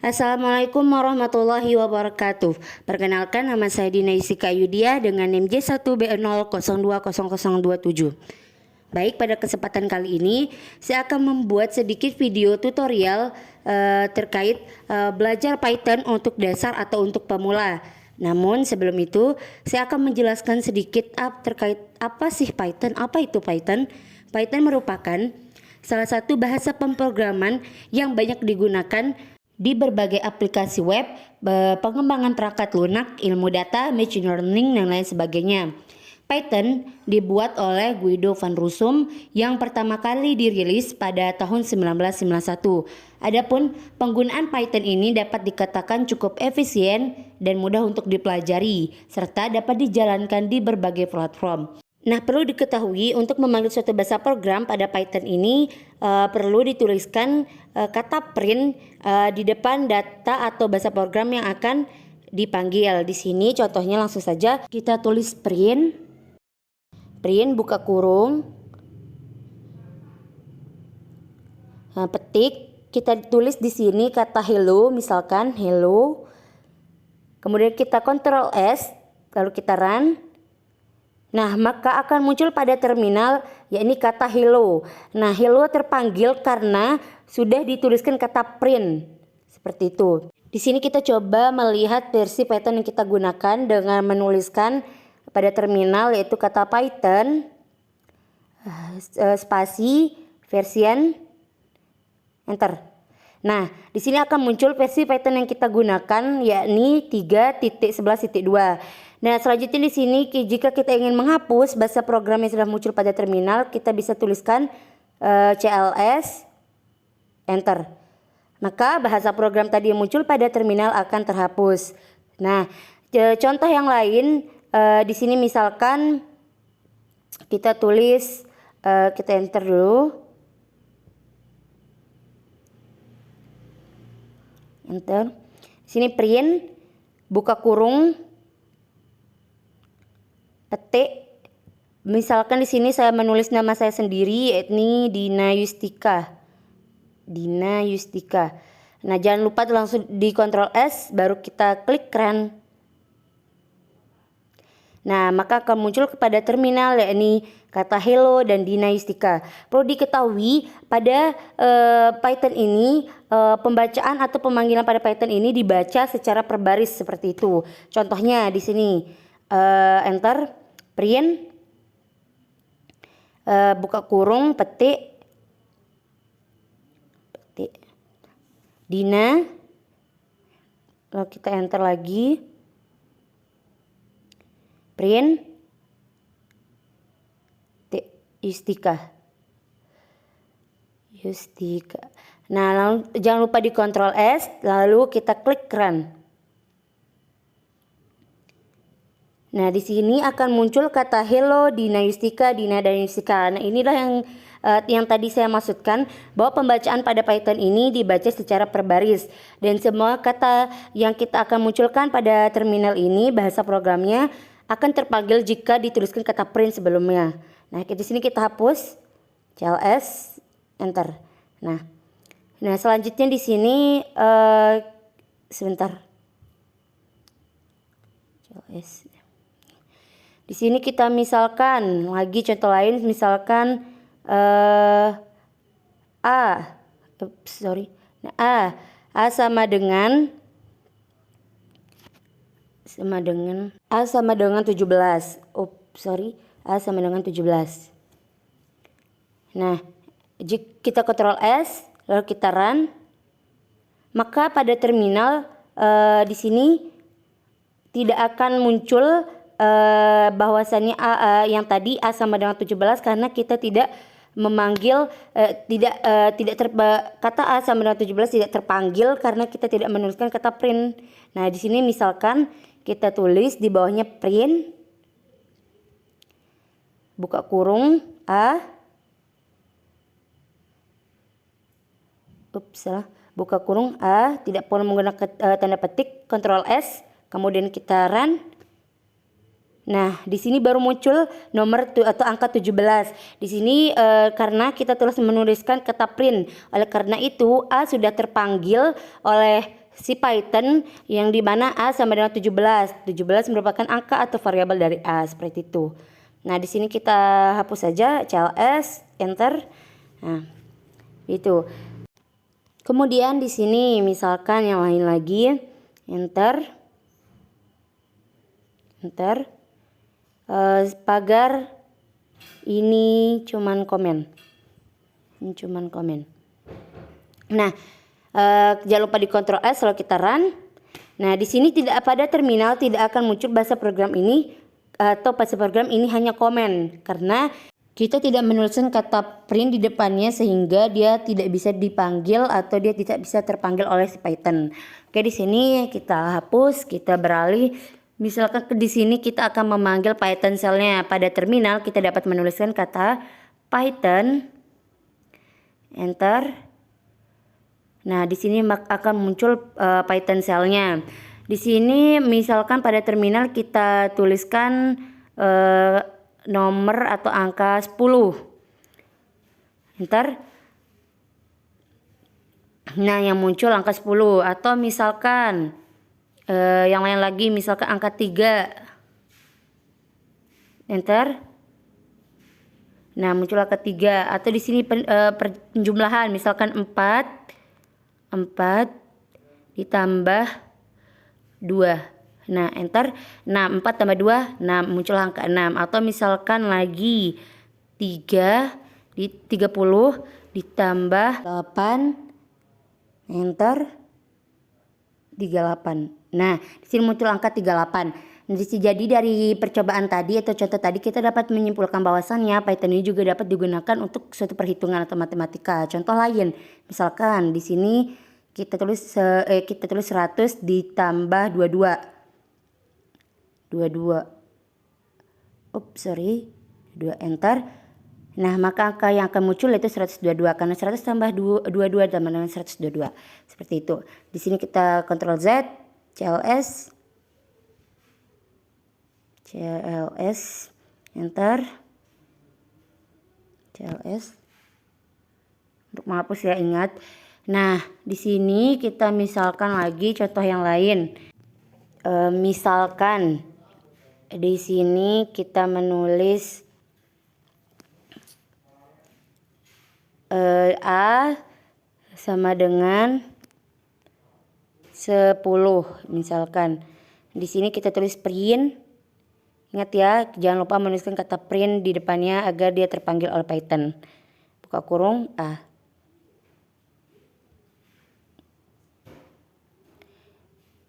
Assalamualaikum warahmatullahi wabarakatuh. Perkenalkan, nama saya Dina Yustika Yudia dengan NIM J1B0020027. Baik, pada kesempatan kali ini saya akan membuat sedikit video tutorial terkait belajar Python untuk dasar atau untuk pemula. Namun sebelum itu saya akan menjelaskan sedikit terkait apa sih Python, apa itu Python. Python merupakan salah satu bahasa pemrograman yang banyak digunakan di berbagai aplikasi web, pengembangan perangkat lunak, ilmu data, machine learning, dan lain sebagainya. Python dibuat oleh Guido van Rossum yang pertama kali dirilis pada tahun 1991. Adapun penggunaan Python ini dapat dikatakan cukup efisien dan mudah untuk dipelajari, serta dapat dijalankan di berbagai platform. Nah, perlu diketahui untuk memanggil suatu bahasa program pada Python ini perlu dituliskan kata print di depan data atau bahasa program yang akan dipanggil. Di sini contohnya langsung saja kita tulis print buka kurung, petik, kita tulis di sini kata hello, misalkan hello. Kemudian kita Ctrl S, lalu kita run. Nah, maka akan muncul pada terminal yakni kata hello. Nah, hello terpanggil karena sudah dituliskan kata print. Seperti itu. Di sini kita coba melihat versi Python yang kita gunakan dengan menuliskan pada terminal yaitu kata Python spasi version enter. Nah, di sini akan muncul versi Python yang kita gunakan yakni 3.11.2. Nah, selanjutnya di sini jika kita ingin menghapus bahasa program yang sudah muncul pada terminal, kita bisa tuliskan CLS enter. Maka bahasa program tadi yang muncul pada terminal akan terhapus. Nah, contoh yang lain di sini misalkan kita tulis kita enter dulu. Enter. Sini print buka kurung petik. Misalkan di sini saya menulis nama saya sendiri yakni Dina Yustika. Nah, jangan lupa langsung di Ctrl S baru kita klik run. Nah, maka akan muncul kepada terminal yakni kata hello dan Dina Yustika. Perlu diketahui pada Python ini pembacaan atau pemanggilan pada Python ini dibaca secara perbaris seperti itu. Contohnya di sini enter print buka kurung petik Dina, lalu kita enter lagi print Yustika. Nah, lalu jangan lupa di Ctrl S lalu kita klik run. Nah, di sini akan muncul kata hello Dina Yustika, Dina dan Yustika. Nah, inilah yang tadi saya maksudkan bahwa pembacaan pada Python ini dibaca secara perbaris dan semua kata yang kita akan munculkan pada terminal ini bahasa programnya akan terpanggil jika dituliskan kata print sebelumnya. Nah, di sini kita hapus CLS enter. Nah, selanjutnya di sini sebentar. CLS. Di sini kita misalkan lagi contoh lain misalkan A sama dengan A sama dengan 17. A sama dengan 17. Nah, jika kita Ctrl S lalu kita run, maka pada terminal di sini tidak akan muncul bahwasannya yang tadi A sama dengan 17 karena kita tidak memanggil kata A sama dengan 17 tidak terpanggil karena kita tidak menuliskan kata print. Nah, di sini misalkan kita tulis di bawahnya print buka kurung A buka kurung A, tidak perlu menggunakan tanda petik, Ctrl S, kemudian kita run. Nah, di sini baru muncul nomor atau angka 17. Di sini karena kita terus menuliskan kata print. Oleh karena itu A sudah terpanggil oleh si Python yang di mana A sama dengan 17. 17 merupakan angka atau variabel dari A, seperti itu. Nah, di sini kita hapus saja CLS, enter. Nah, itu. Kemudian di sini misalkan yang lain lagi, enter. Enter. Pagar ini cuman komen. Ini cuman komen. Nah, jangan lupa di Ctrl S kalau kita run. Nah, di sini tidak pada terminal tidak akan muncul bahasa program ini atau bahasa program ini hanya komen karena kita tidak menuliskan kata print di depannya sehingga dia tidak bisa dipanggil atau dia tidak bisa terpanggil oleh si Python. Oke, di sini kita hapus, kita beralih. Misalkan di sini kita akan memanggil Python shell-nya. Pada terminal kita dapat menuliskan kata Python, enter. Nah, di sini akan muncul Python shell-nya. Di sini misalkan pada terminal kita tuliskan nomor atau angka 10. Enter. Nah, yang muncul angka 10 atau misalkan yang lain lagi misalkan angka 3. Enter. Nah, muncul angka 3 atau di sini penjumlahan misalkan 4 ditambah 2. Nah, enter. Nah, 4 tambah 2, 6, muncul angka 6. Atau misalkan lagi 3 di 30 ditambah 8, enter, 38. Nah, di sini muncul angka 38. Jadi dari percobaan tadi atau contoh tadi kita dapat menyimpulkan bahwasannya Python ini juga dapat digunakan untuk suatu perhitungan atau matematika. Contoh lain, misalkan di sini kita tulis 100 ditambah 22. 2, enter. Nah, maka angka yang akan muncul itu 122 karena 100 tambah 22 sama dengan 122. Seperti itu. Di sini kita Ctrl Z, CLS, enter. CLS. Untuk menghapus ya, ingat. Nah, di sini kita misalkan lagi contoh yang lain. Misalkan di sini kita menulis A sama dengan 10 misalkan. Di sini kita tulis print. Ingat ya, jangan lupa menuliskan kata print di depannya agar dia terpanggil oleh Python. Buka kurung A.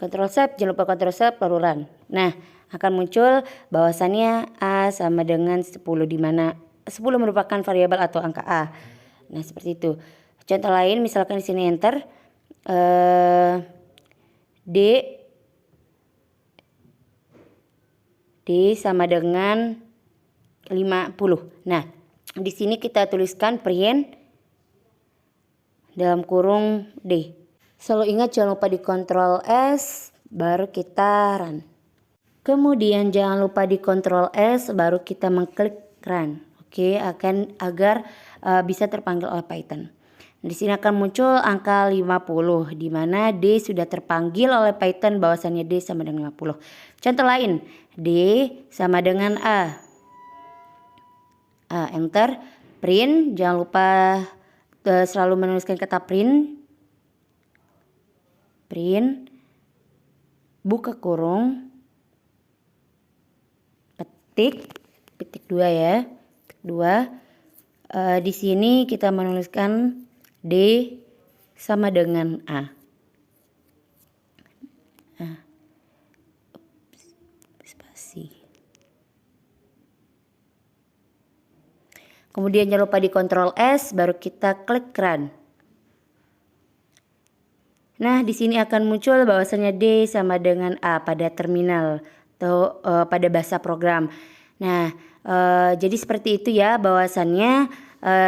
Ctrl Shift, jangan lupa Ctrl Shift lalu run. Nah, akan muncul bahwasannya A sama dengan 10 di mana 10 merupakan variabel atau angka A. Nah, seperti itu. Contoh lain misalkan di sini enter D sama dengan 50. Nah, di sini kita tuliskan print dalam kurung D. Selalu ingat jangan lupa di Ctrl S baru kita run. Kemudian jangan lupa di Ctrl S baru kita mengklik run. Oke, agar bisa terpanggil oleh Python. Di sini akan muncul angka 50 di mana D sudah terpanggil oleh Python bahwasannya D sama dengan 50. Contoh lain, D sama dengan A. Enter. Print, jangan lupa selalu menuliskan kata print. Print. Buka kurung. Petik 2 ya. Petik 2. Di sini kita menuliskan D sama dengan A. Spasi. Kemudian jangan lupa di Ctrl S baru kita klik run. Nah, di sini akan muncul bahwasanya D sama dengan A pada terminal atau pada bahasa program. Nah, jadi seperti itu ya bahwasannya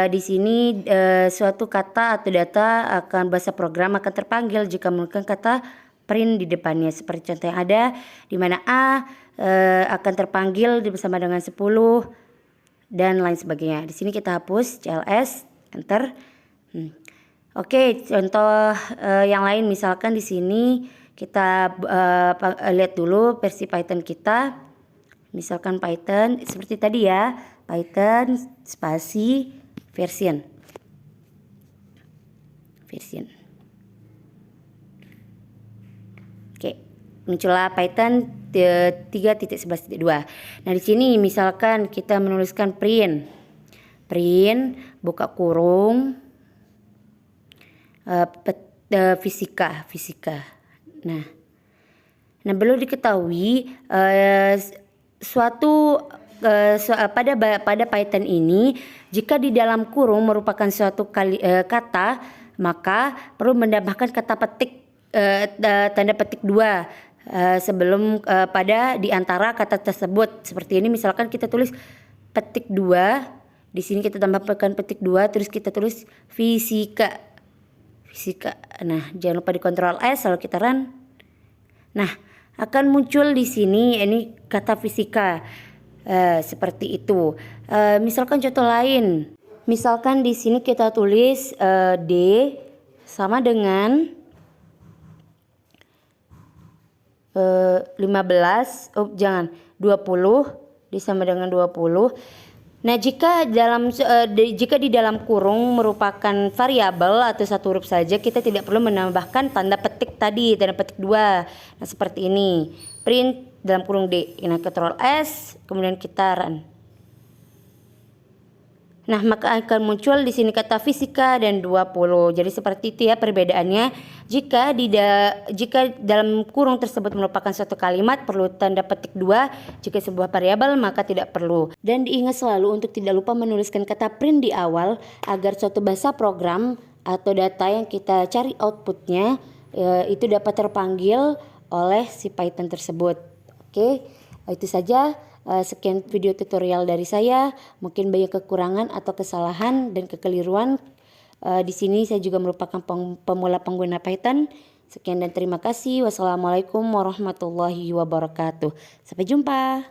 di sini suatu kata atau data akan bahasa program akan terpanggil jika menggunakan kata print di depannya seperti contoh yang ada di mana A akan terpanggil bersama dengan 10 dan lain sebagainya. Di sini kita hapus CLS, enter. Oke, contoh yang lain misalkan di sini kita lihat dulu versi Python kita. Misalkan Python seperti tadi ya, Python spasi version. Oke, muncullah Python 3.11.2. Nah, di sini misalkan kita menuliskan print buka kurung fisika. Nah, perlu diketahui pada Python ini jika di dalam kurung merupakan suatu kata, maka perlu menambahkan kata petik tanda petik 2 sebelum pada di antara kata tersebut. Seperti ini misalkan kita tulis petik 2, di sini kita tambahkan petik 2 terus kita tulis fisika. Nah, jangan lupa di Ctrl S lalu kita run. Nah, akan muncul di sini ini kata fisika seperti itu. Misalkan contoh lain, misalkan di sini kita tulis D sama dengan 20 D sama dengan 20. Nah, jika di dalam kurung merupakan variabel atau satu huruf saja, kita tidak perlu menambahkan tanda petik tadi, tanda petik 2. Nah, seperti ini. Print dalam kurung D. Nah, Ctrl S, kemudian kita run. Nah, maka akan muncul di sini kata fisika dan 20. Jadi seperti itu ya perbedaannya. Jika dalam kurung tersebut merupakan suatu kalimat perlu tanda petik 2, jika sebuah variabel maka tidak perlu. Dan diingat selalu untuk tidak lupa menuliskan kata print di awal agar suatu bahasa program atau data yang kita cari outputnya itu dapat terpanggil oleh si Python tersebut. Oke, itu saja. Sekian video tutorial dari saya. Mungkin banyak kekurangan atau kesalahan dan kekeliruan. Di sini saya juga merupakan pemula pengguna Python. Sekian dan terima kasih. Wassalamualaikum warahmatullahi wabarakatuh. Sampai jumpa.